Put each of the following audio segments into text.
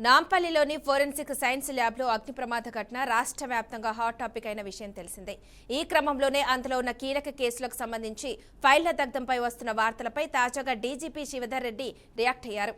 నాంపల్లిలోని forensic science ల్యాబ్లో అగ్ని ప్రమాద ఘటన రాష్ట్ర వ్యాప్తంగా హాట్ టాపిక్ అయిన విషయం తెలిసిందే. ఈ క్రమంలోనే అందులో ఉన్న కీలక కేసులకు సంబంధించి ఫైళ్ల దగ్ధంపై వస్తున్న వార్తలపై తాజాగా డీజీపీ శివధర్ రెడ్డి రియాక్ట్ అయ్యారు.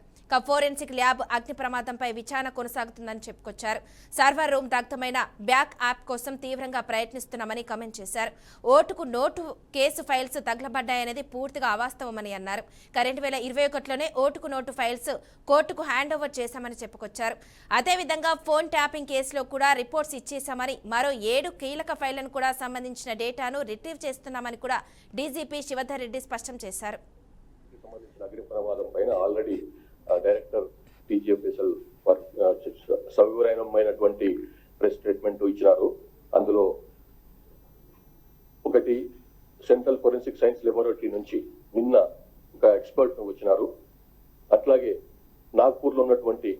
ఫోరెన్సిక్ ల్యాబ్ అగ్ని ప్రమాదంపై విచారణ కొనసాగుతుందని చెప్పుకొచ్చారు. సర్వర్ రూమ్ దగ్ధమైన బ్యాక్ యాప్ కోసం తీవ్రంగా ప్రయత్నిస్తున్నామని కామెంట్ చేశారు. ఓటుకు నోటు కేసు ఫైల్స్ తగలబడ్డాయనేది పూర్తిగా అవాస్తవమని అన్నారు. 2021లోనే ఓటుకు నోటు ఫైల్స్ కోర్టుకు హ్యాండ్ ఓవర్ చేశామని చెప్పుకొచ్చారు. అదేవిధంగా ఫోన్ ట్యాపింగ్ కేసులో కూడా రిపోర్ట్స్ ఇచ్చేశామని, మరో 7 కీలక ఫైళ్లను కూడా సంబంధించిన డేటాను రిట్రీవ్ చేస్తున్నామని కూడా డీజీపీ శివధర్ రెడ్డి స్పష్టం చేశారు. డైరెక్టర్ టీజీఎఫ్ఎస్ఎల్ సవివరమైనటువంటి ప్రెస్ స్టేట్మెంట్ ఇచ్చినారు. అందులో ఒకటి, సెంట్రల్ ఫోరెన్సిక్ సైన్స్ లెబొరేటరీ నుంచి నిన్న ఒక ఎక్స్పర్ట్ వచ్చినారు. అట్లాగే నాగ్పూర్లో ఉన్నటువంటి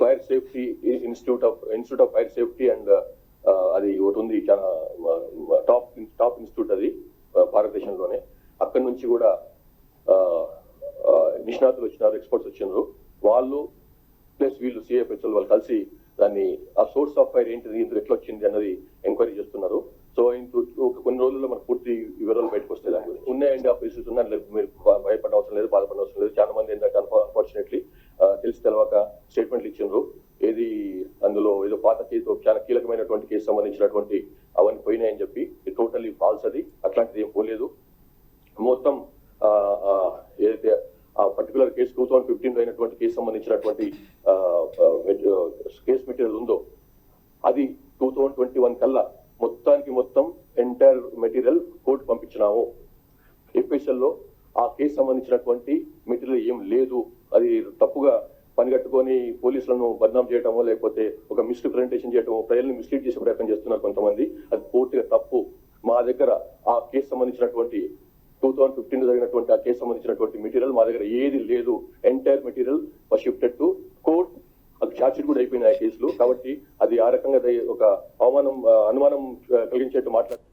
fire safety institute of fire safety and అది ఒకటి ఉంది, చాలా టాప్ ఇన్స్టిట్యూట్ అది భారతదేశంలోనే. అక్కడి నుంచి కూడా నిష్ణాతులు వచ్చినారు, ఎక్స్పర్ట్స్ వచ్చినారు. వాళ్ళు ప్లస్ వీళ్ళు సిఎఫ్ఎస్ఎల్ వాళ్ళు కలిసి దాన్ని ఆ సోర్స్ ఆఫ్ ఫైర్ ఏంటిది, ఇందులో ఎట్లా వచ్చింది అన్నది ఎంక్వైరీ చేస్తున్నారు. సో కొన్ని రోజుల్లో మనకు పూర్తి వివరాలు బయటకు వస్తాయి. దాని గురించి ఉన్నాయండి ఆ ఇష్యూస్ ఉన్నా, మీరు భయపడ అవసరం లేదు, బాధపడ అవసరం లేదు. చాలా మంది ఏంటంటే అన్ఫార్చునేట్లీ తెలిసి తెలవక స్టేట్మెంట్లు ఇచ్చినారు. ఏది అందులో ఏదో పాత కేసు, చాలా కీలకమైనటువంటి కేసు సంబంధించినటువంటి అవన్నీ పోయినాయని చెప్పి. ఇది టోటల్లీ ఫాల్స్. అది అట్లాంటిది ఏం పోలేదు. మొత్తం ఏదైతే ఆ పర్టికులర్ కేసు 2015 అయినటువంటి కేసు సంబంధించినటువంటి కేసు మెటీరియల్ ఉందో అది 2021 కల్లా మొత్తం ఎంటైర్ మెటీరియల్ కోర్టు పంపించినాము. ఎఫ్ఎస్ఎల్లో ఆ కేసు సంబంధించినటువంటి మెటీరియల్ ఏం లేదు. అది తప్పుగా పనిగట్టుకొని పోలీసులను బద్నాం చేయటమో లేకపోతే ఒక మిస్రిప్రజెంటేషన్ చేయటమో, ప్రజల్ని మిస్లీడ్ చేసే ప్రయత్నం చేస్తున్నారు కొంతమంది. అది పూర్తిగా తప్పు. మా దగ్గర ఆ కేసు సంబంధించినటువంటి 2015 జరిగినటువంటి ఆ కేసు సంబంధించినటువంటి మెటీరియల్ మా దగ్గర ఏది లేదు. Entire material was shifted to court. అది ఛార్జ్ షీట్ కూడా అయిపోయినాయి ఆ కేసులు. కాబట్టి అది ఆ రకంగా ఒక అనుమానం కలిగించేట్టు మాట్లాడుతున్నారు.